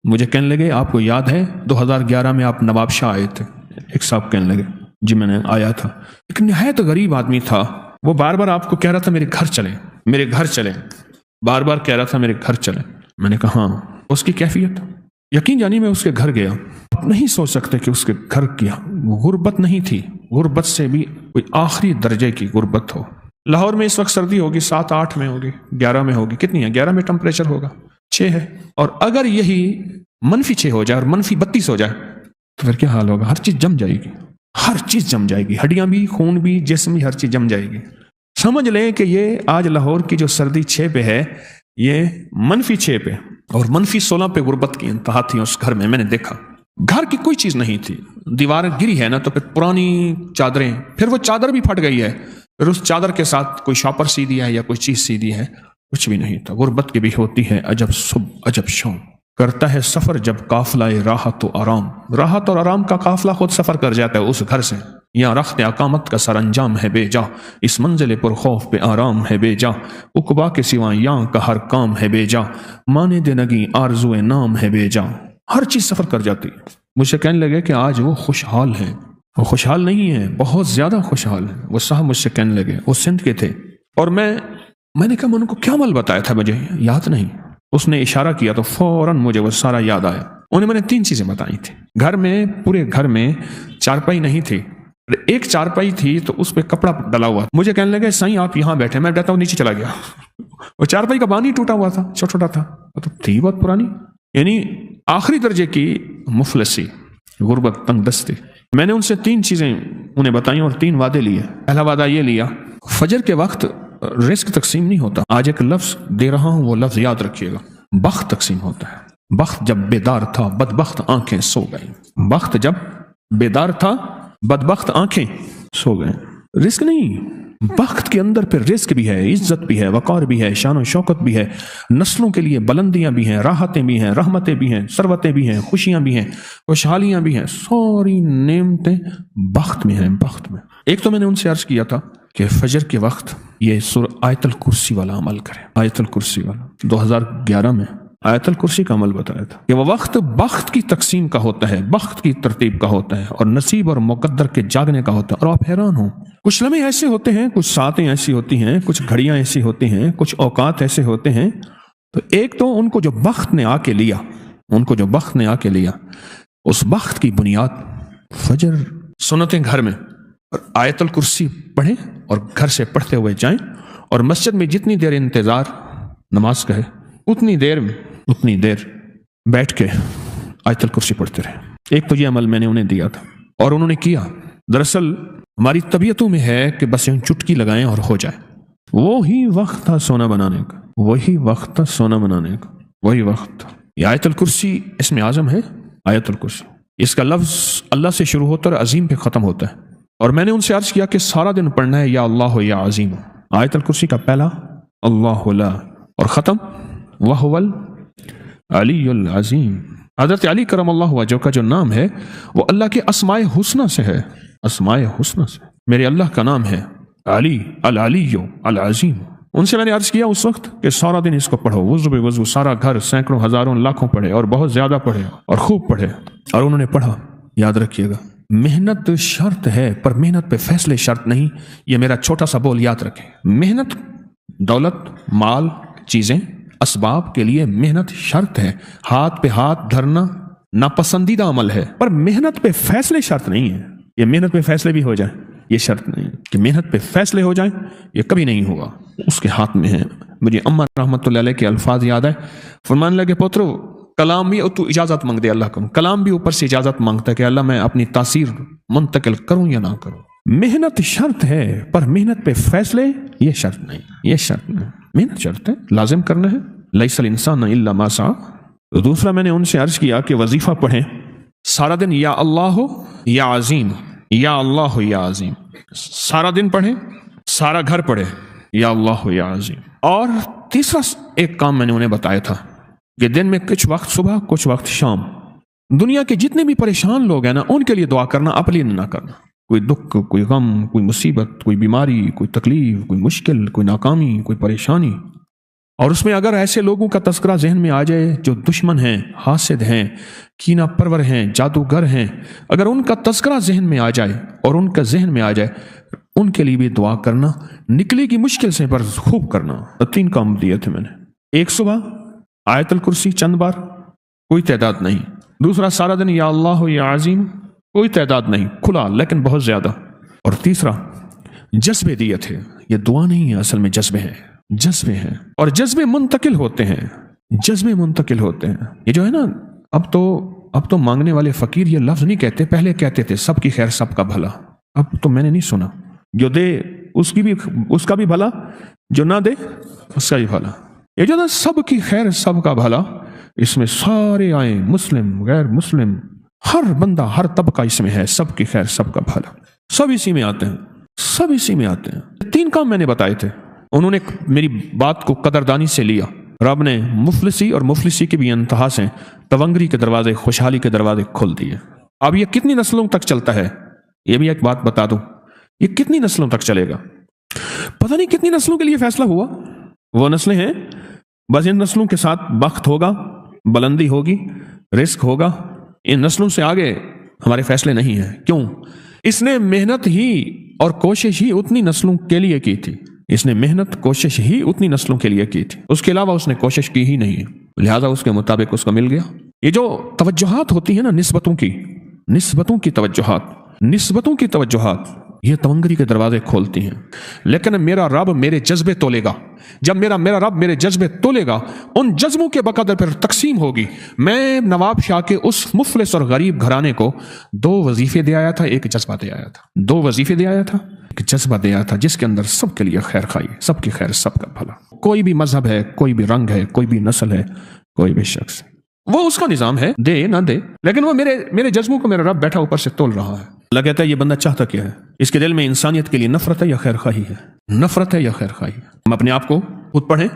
مجھے کہنے لگے آپ کو یاد ہے 2011 میں آپ نواب شاہ آئے تھے؟ ایک صاحب کہنے لگے جی میں نے آیا تھا. ایک نہایت غریب آدمی تھا، وہ بار بار آپ کو کہہ رہا تھا میرے گھر چلیں، میرے گھر چلیں، بار بار کہہ رہا تھا میرے گھر چلیں. میں نے کہا ہاں. اس کی کیفیت یقین جانی میں اس کے گھر گیا. آپ نہیں سوچ سکتے کہ اس کے گھر کیا غربت نہیں تھی، غربت سے بھی کوئی آخری درجے کی غربت ہو. لاہور میں اس وقت سردی ہوگی 7-8 میں ہوگی، 11 میں ہوگی. کتنی ہے 11 میں ٹمپریچر ہوگا 6 ہے. اور اگر یہی -6 ہو جائے اور -32 ہو جائے تو پھر کیا حال ہوگا؟ ہر چیز جم جائے گی، ہر چیز جم جائے گی، ہڈیاں بھی، خون بھی، جسم بھی، ہر چیز جم جائے گی. سمجھ لیں کہ یہ آج لاہور کی جو سردی 6 پہ ہے یہ -6 پہ اور -16 پہ غربت کی انتہا تھی اس گھر میں. میں نے دیکھا گھر کی کوئی چیز نہیں تھی، دیوار گری ہے نا تو پھر پرانی چادریں، پھر وہ چادر بھی پھٹ گئی ہے، پھر اس چادر کے ساتھ کوئی شاپر سی دی ہے یا کوئی چیز سی دی ہے، کچھ بھی نہیں تھا. غربت کی بھی ہوتی ہے عجب صبح عجب شام. کرتا ہے سفر جب قافلہ راحت و آرام، راحت اور آرام کا قافلہ خود سفر کر جاتا ہے اس گھر سے. یہاں رخت اقامت کا سر انجام ہے بے جا، اس منزل پر خوف پہ آرام ہے بے جا، عقبا کے سوا یہاں کا ہر کام ہے بے جا، مانے دنگی آرزو نام ہے بے جا. ہر چیز سفر کر جاتی. مجھے کہنے لگے کہ آج وہ خوشحال ہیں. وہ خوشحال نہیں ہے، بہت زیادہ خوشحال ہیں. وہ صاحب مجھ سے کہنے لگے، وہ سندھ کے تھے، اور میں نے کہا میں ان کو کیا عمل بتایا تھا مجھے یاد نہیں. اس نے اشارہ کیا تو فوراً مجھے وہ سارا یاد آیا. انہیں میں نے 3 چیزیں بتائی تھی. گھر میں، پورے گھر میں چارپائی نہیں تھی، ایک چارپائی تھی تو اس پہ کپڑا ڈلا ہوا. مجھے کہنے لگے سائیں آپ یہاں بیٹھے، میں بیٹھا ہوں نیچے چلا گیا. وہ چارپائی کا بانی ٹوٹا ہوا تھا، چھوٹا چھوٹا تھا، تو تھی بہت پرانی. یعنی آخری درجے کی مفلسی، غربت، تنگ دستی. میں نے ان سے 3 چیزیں انہیں بتائیں اور 3 وعدے لیے. پہلا وعدہ یہ لیا، فجر کے وقت رزق تقسیم نہیں ہوتا. آج ایک لفظ دے رہا ہوں، وہ لفظ یاد رکھیے گا. بخت تقسیم ہوتا ہے. بخت جب بیدار تھا بدبخت آنکھیں سو گئیں. بخت جب بیدار تھا بدبخت آنکھیں سو گئیں. رزق نہیں، بخت کے اندر پھر رزق بھی ہے، عزت بھی ہے، وقار بھی ہے، شان و شوکت بھی ہے، نسلوں کے لیے بلندیاں بھی ہیں، راحتیں بھی ہیں، رحمتیں بھی ہیں، ثروتیں بھی ہیں، خوشیاں بھی ہیں، خوشحالیاں بھی ہیں. ساری نعمتیں بخت میں ہیں. بخت میں ایک تو میں نے ان سے عرض کیا تھا کہ فجر کے وقت یہ آیت الکرسی والا عمل کریں. آیت الکرسی والا 2011 میں آیت الکرسی کا عمل بتایا تھا کہ وہ وقت بخت کی تقسیم کا ہوتا ہے، بخت کی ترتیب کا ہوتا ہے، اور نصیب اور مقدر کے جاگنے کا ہوتا ہے. اور آپ حیران ہوں، کچھ لمحے ایسے ہوتے ہیں، کچھ ساعتیں ایسی ہوتی ہیں، کچھ گھڑیاں ایسی ہوتی ہیں، کچھ اوقات ایسے ہوتے ہیں. تو ایک تو ان کو جو بخت نے آ کے لیا، ان کو جو بخت نے آ کے لیا، اس بخت کی بنیاد فجر سنتیں گھر میں، اور آیت الکرسی پڑھیں اور گھر سے پڑھتے ہوئے جائیں، اور مسجد میں جتنی دیر انتظار نماز کا ہے اتنی دیر بیٹھ کے آیت الکرسی پڑھتے رہے. ایک تو یہ عمل میں نے انہیں دیا تھا اور انہوں نے کیا. دراصل ہماری طبیعتوں میں ہے کہ بس یوں چٹکی لگائیں اور ہو جائے. وہی وقت تھا سونا بنانے کا، وہی وقت تھا سونا بنانے کا، وہی وقت تھا. یہ آیت الکرسی اسم اعظم ہے. آیت الکرسی اس کا لفظ اللہ سے شروع ہوتا ہے اور عظیم پہ ختم ہوتا ہے. اور میں نے ان سے عرض کیا کہ سارا دن پڑھنا ہے یا اللہ یا عظیم. آیت الکرسی کا پہلا اللہ لا اور ختم وَهُوَ العلی العظیم. حضرت علی کرم اللہ وجہ کا جو نام ہے وہ اللہ کے اسماء حسنہ سے ہے. اسماء حسنہ سے میرے اللہ کا نام ہے علی، العلی العظیم. ان سے میں نے عرض کیا اس وقت کہ سارا دن اس کو پڑھو، وضو بے وضو، سارا گھر سینکڑوں ہزاروں لاکھوں پڑھے اور بہت زیادہ پڑھے اور خوب پڑھے. اور انہوں نے پڑھا. یاد رکھیے گا محنت شرط ہے پر محنت پہ فیصلے شرط نہیں. یہ میرا چھوٹا سا بول یاد رکھیں. محنت، دولت، مال، چیزیں، اسباب کے لیے محنت شرط ہے. ہاتھ پہ ہاتھ دھرنا ناپسندیدہ عمل ہے، پر محنت پہ فیصلے شرط نہیں ہے. یہ محنت پہ فیصلے بھی ہو جائیں یہ شرط نہیں کہ محنت پہ فیصلے ہو جائیں، یہ کبھی نہیں ہوگا. اس کے ہاتھ میں ہے. مجھے اماں رحمۃ اللہ علیہ کے الفاظ یاد ہے. فرمانے لگے پوترو کلام بھی تو اجازت مانگ دے اللہ کو. کلام بھی اوپر سے اجازت مانگتا ہے کہ اللہ میں اپنی تاثیر منتقل کروں یا نہ کروں. محنت شرط ہے پر محنت پہ فیصلے یہ شرط نہیں. یہ شرط نہیں، محنت شرط ہے، لازم کرنا ہے. لیس الانسان الا ما سعى. دوسرا میں نے ان سے عرض کیا کہ وظیفہ پڑھیں سارا دن، یا اللہ یا عظیم، یا اللہ یا عظیم. سارا دن پڑھیں، سارا گھر پڑھے یا اللہ یا عظیم. اور تیسرا ایک کام میں نے انہیں بتایا تھا کہ دن میں کچھ وقت صبح کچھ وقت شام دنیا کے جتنے بھی پریشان لوگ ہیں نا ان کے لیے دعا کرنا، اپنے لیے نہ کرنا. کوئی دکھ، کوئی غم، کوئی مصیبت، کوئی بیماری، کوئی تکلیف، کوئی مشکل، کوئی ناکامی، کوئی پریشانی، اور اس میں اگر ایسے لوگوں کا تذکرہ ذہن میں آ جائے جو دشمن ہیں، حاسد ہیں، کینہ پرور ہیں، جادوگر ہیں، اگر ان کا تذکرہ ذہن میں آ جائے اور ان کا ذہن میں آ جائے، ان کے لیے بھی دعا کرنا، نکلے کی مشکل سے پر خوب کرنا۔ 3 کام دیے تھے میں نے، ایک صبح آیت الکرسی چند بار، کوئی تعداد نہیں، دوسرا سارا دن یا اللہ یا عظیم، کوئی تعداد نہیں، کھلا لیکن بہت زیادہ، اور تیسرا جذبے دیے تھے۔ یہ دعا نہیں ہے، اصل میں جذبے ہیں، جذبے ہیں، اور جذبے منتقل ہوتے ہیں، جذبے منتقل ہوتے ہیں۔ یہ جو ہے نا، اب تو مانگنے والے فقیر یہ لفظ نہیں کہتے، پہلے کہتے تھے سب کی خیر سب کا بھلا، اب تو میں نے نہیں سنا، جو دے اس کا بھی بھلا، جو نہ دے اس کا بھی بھلا۔ یہ جو نا سب کی خیر سب کا بھلا، اس میں سارے آئیں، مسلم غیر مسلم، ہر بندہ ہر طبقہ اس میں ہے، سب کی خیر سب کا بھلا، سب اسی میں آتے ہیں، سب اسی میں آتے ہیں۔ 3 کام میں نے بتائے تھے، انہوں نے میری بات کو قدردانی سے لیا، رب نے مفلسی اور مفلسی کی بھی انتہا سے تونگری کے دروازے، خوشحالی کے دروازے کھول دیے۔ اب یہ کتنی نسلوں تک چلتا ہے، یہ بھی ایک بات بتا دوں، یہ کتنی نسلوں تک چلے گا، پتہ نہیں کتنی نسلوں کے لیے فیصلہ ہوا۔ وہ نسلیں ہیں، بس ان نسلوں کے ساتھ بخت ہوگا، بلندی ہوگی، رزق ہوگا، ان نسلوں سے آگے ہمارے فیصلے نہیں ہیں۔ کیوں؟ اس نے محنت ہی اور کوشش ہی اتنی نسلوں کے لیے کی تھی، اس نے محنت کوشش ہی اتنی نسلوں کے لیے کی تھی، اس کے علاوہ اس نے کوشش کی ہی نہیں، لہٰذا اس کے مطابق اس کو مل گیا۔ یہ جو توجہات ہوتی ہیں نا، نسبتوں کی توجہات یہ تونگری کے دروازے کھولتی ہیں، لیکن میرا رب میرے جذبے تولے گا، جب میرا رب میرے جذبے تولے گا، ان جذبوں کے بقدر پھر تقسیم ہوگی۔ میں نواب شاہ کے اس مفلس اور غریب گھرانے کو 2 وظیفے دے آیا تھا، ایک جذبہ دے آیا تھا، 2 وظیفے دے آیا تھا، ایک جذبہ دے آیا تھا، جس کے اندر سب کے لیے خیر خائی، سب کی خیر سب کا بھلا، کوئی بھی مذہب ہے، کوئی بھی رنگ ہے، کوئی بھی نسل ہے، کوئی بھی شخص، وہ اس کا نظام ہے، دے نہ دے، لیکن وہ میرے جذبوں کو میرا رب بیٹھا اوپر سے تول رہا ہے۔ اللہ کہتا ہے یہ بندہ چاہتا کیا ہے، اس کے دل میں انسانیت کے لیے نفرت ہے یا خیر خواہی ہے، نفرت ہے یا خیر خواہی ہے۔ ہم اپنے آپ کو خود پڑھیں،